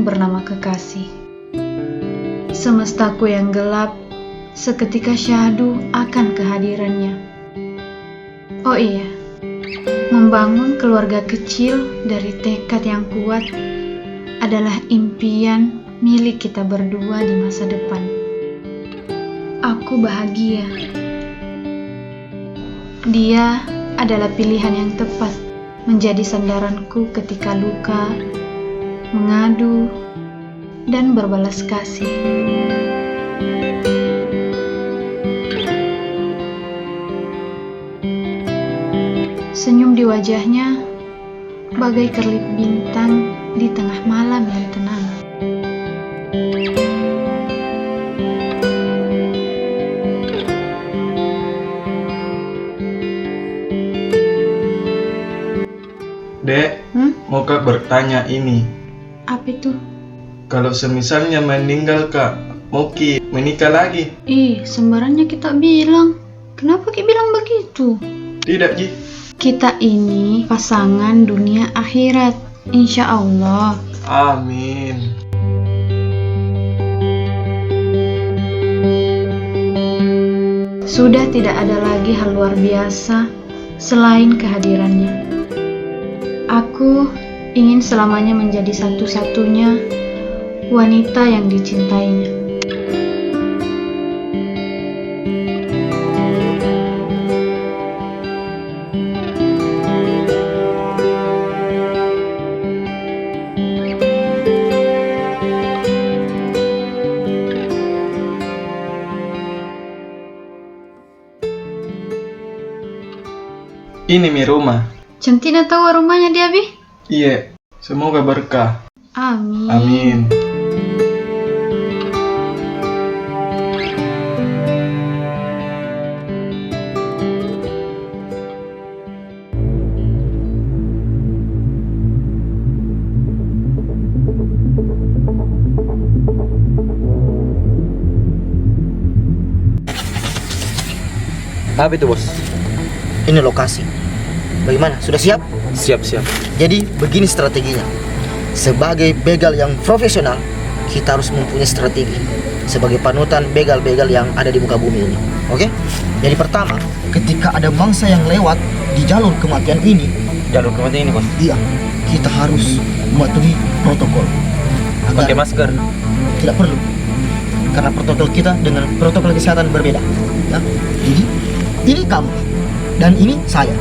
bernama kekasih. Semestaku yang gelap seketika syahdu akan kehadirannya. Oh iya, membangun keluarga kecil dari tekad yang kuat adalah impian milik kita berdua di masa depan. Aku bahagia. Dia adalah pilihan yang tepat menjadi sandaranku ketika luka, mengadu, dan berbalas kasih. Senyum di wajahnya bagai kerlip bintang di tengah malam yang tenang. Dek, mau Kak bertanya ini. Apa itu? Kalau semisalnya meninggal Kak, mau Ki menikah lagi? Sembarangnya kita bilang. Kenapa Ki bilang begitu? Tidak, Ji. Kita ini pasangan dunia akhirat, insya Allah. Amin. Sudah tidak ada lagi hal luar biasa selain kehadirannya. Aku ingin selamanya menjadi satu-satunya wanita yang dicintainya. Ini mi rumah. Centina tahu rumahnya dia, Bi? Iya, semoga berkah. Amin. Amin. Apa itu, Bos? Ini lokasi. Bagaimana? Sudah siap? Siap. Jadi begini strateginya. Sebagai begal yang profesional, kita harus mempunyai strategi sebagai panutan begal-begal yang ada di muka bumi ini. Oke? Jadi pertama, ketika ada mangsa yang lewat di jalur kematian ini, Bos. iya, kita harus mematuhi protokol. Pakai masker. Tidak perlu. Karena protokol kita dengan protokol kesehatan berbeda. Ya. Jadi, ini kamu dan ini saya.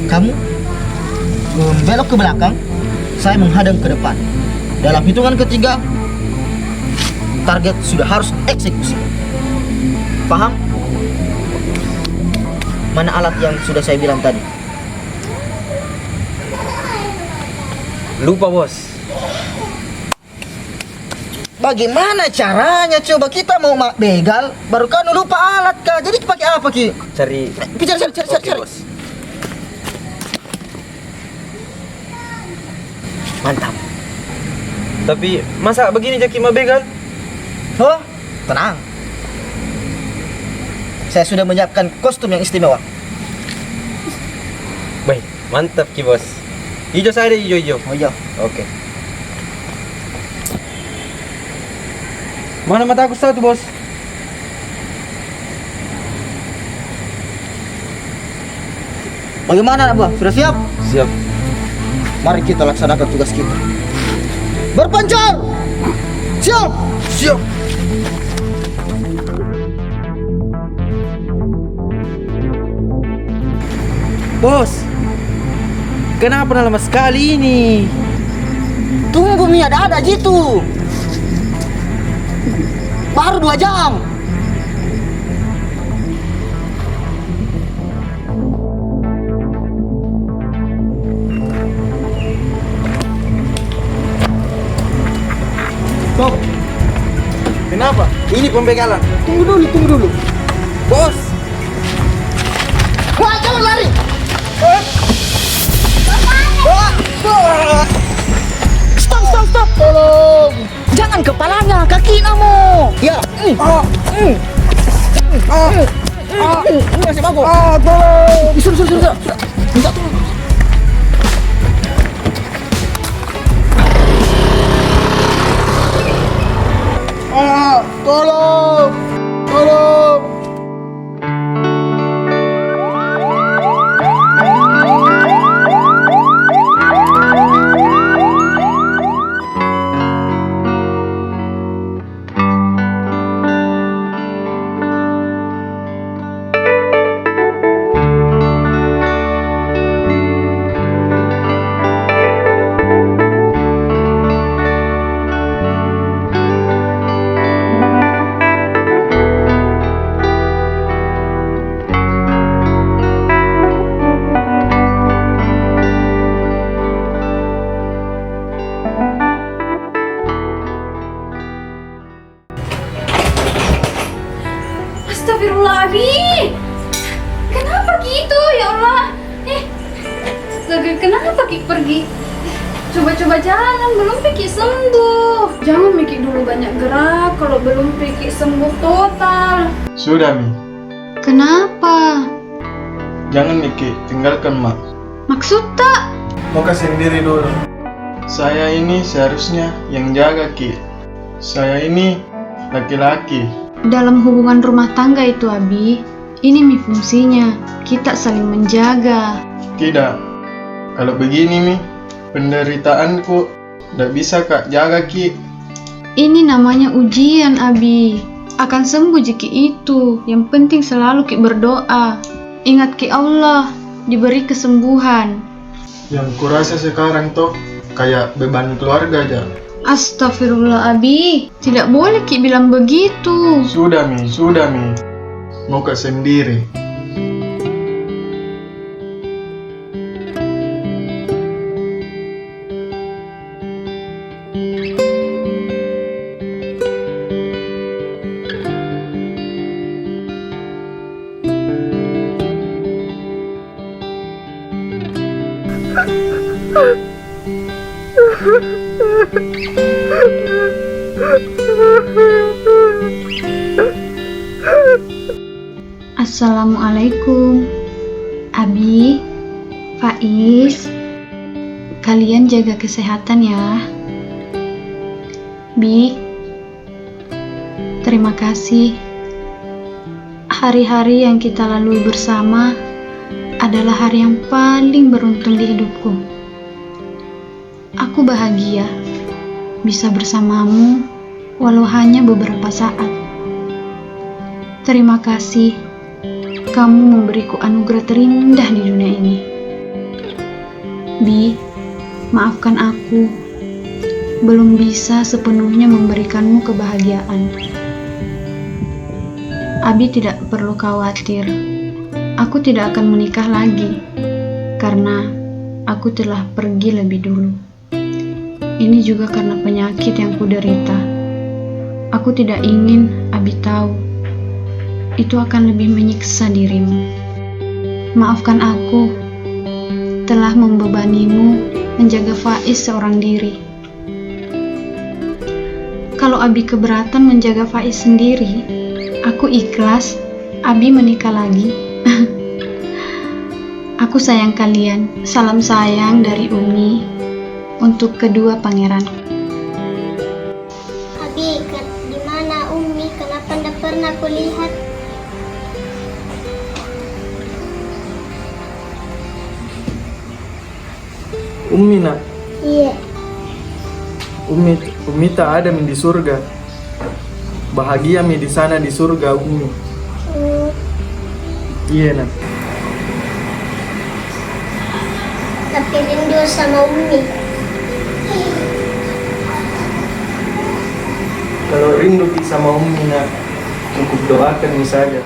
Kamu membelok ke belakang, saya menghadang ke depan. Dalam hitungan ketiga, target sudah harus eksekusi. Paham? Mana alat yang sudah saya bilang tadi? Lupa, Bos. Bagaimana caranya? Coba kita mau begal, baru kan lupa alat kah? Jadi pakai apa Ki? Cari. Cari. Bos. Mantap. Tapi masa begini Jaki mah begal? Oh, tenang. Saya sudah menyiapkan kostum yang istimewa. Baik, mantap Ki, Bos. Hijau saya deh, hijau. Oh iya. Oke. Mana mata aku satu, Bos? Bagaimana, Abah? Sudah siap? Siap. Mari kita laksanakan tugas kita. Berpencar! Siap! Siap. Bos, kenapa lama sekali ini? Tunggu Mi, ada gitu. Baru 2 jam. Stop. Kenapa? Ini pembegalan. Tunggu dulu. Bos. Wah, jangan lari. Stop. Tolong. Jangan kepalanya, kaki kamu. Ya. Ini masih bagus. Tolong. Suruh. Minta tolong. Tolong! Tolong! Astagfirullah, Abi. Kenapa gitu, ya Allah? Astaga, kenapa Ki pergi? Coba-coba jalan, belum Piki sembuh. Jangan Miki dulu banyak gerak kalau belum Piki sembuh total. Sudah, Mi. Kenapa? Jangan, Miki. Tinggalkan, Mak. Maksud tak? Mau kasih sendiri dulu. Saya ini seharusnya yang jaga, Ki. Saya ini laki-laki. Dalam hubungan rumah tangga itu, Abi, ini mi fungsinya. Kita saling menjaga. Tidak. Kalau begini, Mi, penderitaanku tidak bisa Kak jaga, Ki. Ini namanya ujian, Abi. Akan sembuh jika itu. Yang penting selalu Ki berdoa. Ingat Ki Allah, diberi kesembuhan. Yang kurasa sekarang tuh kayak beban keluarga aja. Astagfirullah, Abi. Tidak boleh Ki bilang begitu. Sudah, Mi. Sudah, Mi. Mau Kak sendiri. Assalamualaikum. Abi, Faiz, kalian jaga kesehatan ya. Bi, terima kasih. Hari-hari yang kita lalui bersama adalah hari yang paling beruntung di hidupku. Aku bahagia bisa bersamamu walau hanya beberapa saat. Terima kasih, kamu memberiku anugerah terindah di dunia ini. Bi, maafkan aku, belum bisa sepenuhnya memberikanmu kebahagiaan. Abi tidak perlu khawatir, aku tidak akan menikah lagi, karena aku telah pergi lebih dulu. Ini juga karena penyakit yang kuderita. Aku tidak ingin Abi tahu. Itu akan lebih menyiksa dirimu. Maafkan aku telah membebanimu menjaga Faiz seorang diri. Kalau Abi keberatan menjaga Faiz sendiri, aku ikhlas Abi menikah lagi. Aku sayang kalian. Salam sayang dari Umi untuk kedua pangeran. Abi, di mana Umi? Kenapa tidak pernah kulihat? Umi nak, Iya. Umi tak ada mi di surga. Bahagia mi di sana di surga Umi. Iya nak. Tapi rindu sama Umi. Kalau rindu sama Umi nak, cukup doakan mi saja.